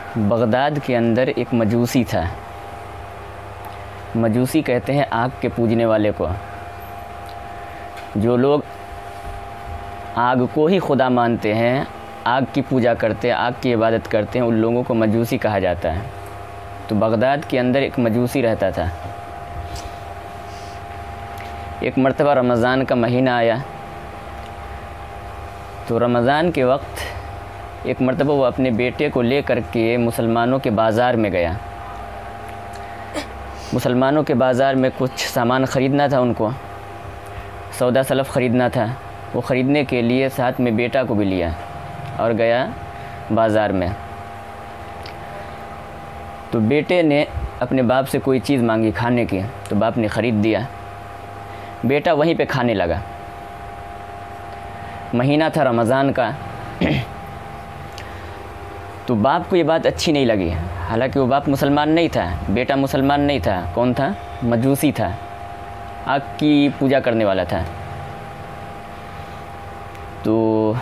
Baghdad के अंदर एक मजूसी था। मजूसी कहते हैं आग के पूजने वाले को। जो लोग आग को ही खुदा मानते हैं, आग की पूजा करते हैं, आग की इबादत करते हैं, उन लोगों को मजूसी कहा जाता है। तो बगदाद के अंदर एक मजूसी रहता था। एक मर्तबा रमज़ान का महीना आया, तो रमज़ान के वक्त एक मर्तबा वो अपने बेटे को ले कर के मुसलमानों के बाज़ार में गया। मुसलमानों के बाज़ार में कुछ सामान ख़रीदना था, उनको सौदा सलफ़ ख़रीदना था। वो ख़रीदने के लिए साथ में बेटा को भी लिया और गया बाज़ार में। तो बेटे ने अपने बाप से कोई चीज़ मांगी खाने की, तो बाप ने ख़रीद दिया। बेटा वहीं पे खाने लगा। महीना था रमज़ान का। तो बाप को ये बात अच्छी नहीं लगी। हालांकि वो बाप मुसलमान नहीं था, बेटा मुसलमान नहीं था। कौन था? मजूसी था, आग की पूजा करने वाला था। तो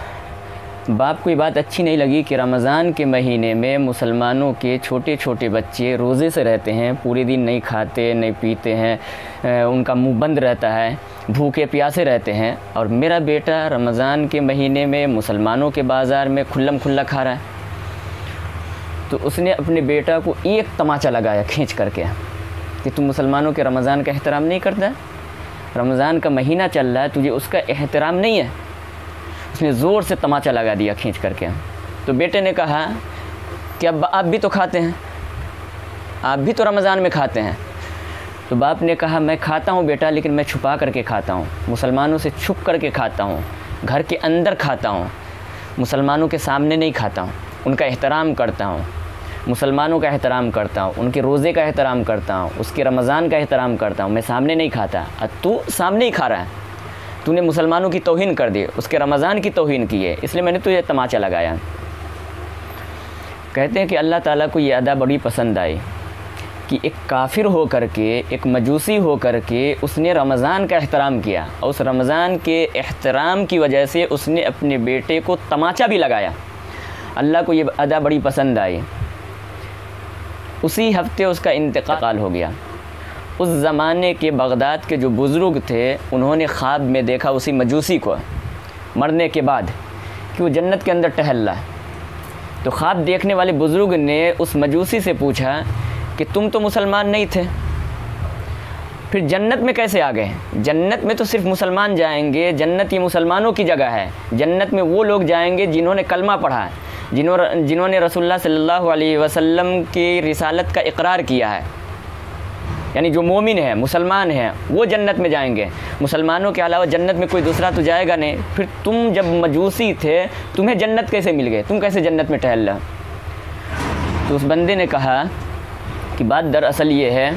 बाप को ये बात अच्छी नहीं लगी कि रमज़ान के महीने में मुसलमानों के छोटे छोटे बच्चे रोज़े से रहते हैं, पूरे दिन नहीं खाते नहीं पीते हैं, उनका मुंह बंद रहता है, भूखे प्यासे रहते हैं, और मेरा बेटा रमज़ान के महीने में मुसलमानों के बाज़ार में खुल्लम खुल्ला खा रहा है। तो उसने अपने बेटा को एक तमाचा लगाया खींच करके कि तुम मुसलमानों के रमज़ान का एहतराम नहीं करता, रमज़ान का महीना चल रहा है, तुझे उसका एहतराम नहीं है। उसने ज़ोर से तमाचा लगा दिया खींच करके। तो बेटे ने कहा कि अब आप भी तो खाते हैं, आप भी तो रमज़ान में खाते हैं। तो बाप ने कहा मैं खाता हूँ बेटा, लेकिन मैं छुपा करके खाता हूँ, मुसलमानों से छुप करके खाता हूँ, घर के अंदर खाता हूँ, मुसलमानों के सामने नहीं खाता हूँ। उनका एहतराम करता हूँ, मुसलमानों का एहतराम करता हूँ, उनके रोज़े का एहतराम करता हूँ, उसके रमज़ान का एहतराम करता हूँ। मैं सामने नहीं खाता। तू सामने ही खा रहा है, तूने मुसलमानों की तौहीन कर दी, उसके रमज़ान की तौहीन की है, इसलिए मैंने तुझे तमाचा लगाया। कहते हैं कि अल्लाह ताला को ये अदा बड़ी पसंद आई कि एक काफिर हो करके, एक मजूसी हो करके उसने रमज़ान का एहतराम किया, और उस रमज़ान के एहतराम की वजह से उसने अपने बेटे को तमाचा भी लगाया। अल्लाह को ये अदा बड़ी पसंद आई। उसी हफ्ते उसका इंतकाल हो गया। उस ज़माने के बगदाद के जो बुज़ुर्ग थे, उन्होंने ख्वाब में देखा उसी मजूसी को मरने के बाद कि वो जन्नत के अंदर टहल रहा है। तो ख्वाब देखने वाले बुज़ुर्ग ने उस मजूसी से पूछा कि तुम तो मुसलमान नहीं थे, फिर जन्नत में कैसे आ गए? जन्नत में तो सिर्फ मुसलमान जाएंगे, जन्नत ये मुसलमानों की जगह है। जन्नत में वो लोग जाएंगे जिन्होंने कलमा पढ़ा है, जिन्होंने रसूलुल्लाह सल्लल्लाहु अलैहि वसल्लम की रिसालत का इकरार किया है, यानी जो मोमिन है, मुसलमान हैं, वो जन्नत में जाएंगे। मुसलमानों के अलावा जन्नत में कोई दूसरा तो जाएगा नहीं। फिर तुम जब मजूसी थे, तुम्हें जन्नत कैसे मिल गए? तुम कैसे जन्नत में टहल रहे? तो उस बंदे ने कहा कि बात दरअसल ये है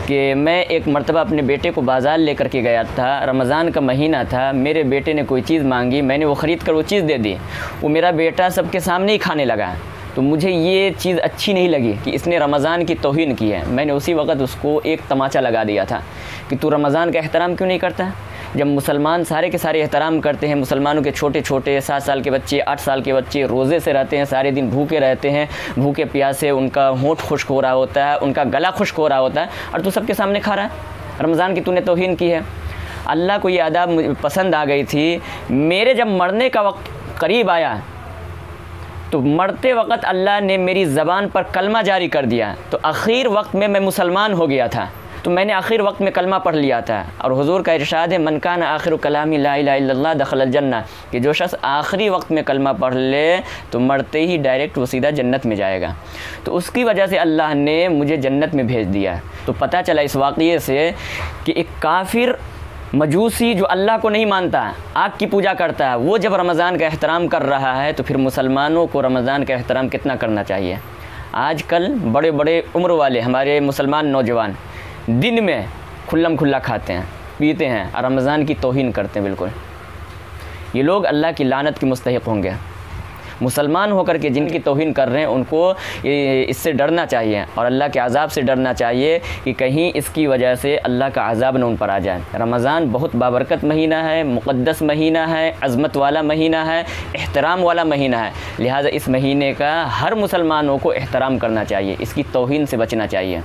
कि मैं एक मर्तबा अपने बेटे को बाज़ार लेकर के गया था, रमज़ान का महीना था, मेरे बेटे ने कोई चीज़ मांगी, मैंने वो ख़रीद कर वो चीज़ दे दी। वो मेरा बेटा सबके सामने ही खाने लगा। तो मुझे ये चीज़ अच्छी नहीं लगी कि इसने रमज़ान की तौहीन की है। मैंने उसी वक्त उसको एक तमाचा लगा दिया था कि तू रमज़ान का एहतराम क्यों नहीं करता? जब मुसलमान सारे के सारे एहतराम करते हैं, मुसलमानों के छोटे छोटे 7 साल के बच्चे, 8 साल के बच्चे रोज़े से रहते हैं, सारे दिन भूखे रहते हैं, भूखे प्यासे, उनका होंठ खुश्क हो रहा होता है, उनका गला खुश्क हो रहा होता है, और तू सबके सामने खा रहा है। रमज़ान की तूने तौहीन की है। अल्लाह को ये अदा पसंद आ गई थी। मेरे जब मरने का वक्त करीब आया, तो मरते वक्त अल्लाह ने मेरी ज़बान पर कलमा जारी कर दिया। तो आखिर वक्त में मैं मुसलमान हो गया था, तो मैंने आखिर वक्त में कलमा पढ़ लिया था। और हुजूर का इरशाद है, मन कान आखिर कलामी ला इलाहा इल्लल्लाह दखलल जन्नह, कि जो शख्स आखिरी वक्त में कलमा पढ़ ले तो मरते ही डायरेक्ट वो सीधा जन्नत में जाएगा। तो उसकी वजह से अल्लाह ने मुझे जन्नत में भेज दिया। तो पता चला इस वाक़ये से कि एक काफिर मजूसी जो अल्लाह को नहीं मानता, आग की पूजा करता है, वो जब रमज़ान का एहतराम कर रहा है, तो फिर मुसलमानों को रमज़ान का एहतराम कितना करना चाहिए। आजकल बड़े बड़े उम्र वाले हमारे मुसलमान नौजवान दिन में खुल्लम खुल्ला खाते हैं, पीते हैं, और रमज़ान की तौहीन करते हैं। बिल्कुल ये लोग अल्लाह की लानत के मुस्तहिक़ होंगे। मुसलमान होकर के जिनकी तौहीन कर रहे हैं उनको इससे डरना चाहिए और अल्लाह के अज़ाब से डरना चाहिए कि कहीं इसकी वजह से अल्लाह का अज़ाब न उन पर आ जाए। रमज़ान बहुत बाबरकत महीना है, मुक़द्दस महीना है, अज़मत वाला महीना है, एहतराम वाला महीना है। लिहाजा इस महीने का हर मुसलमानों को एहतराम करना चाहिए, इसकी तौहीन से बचना चाहिए।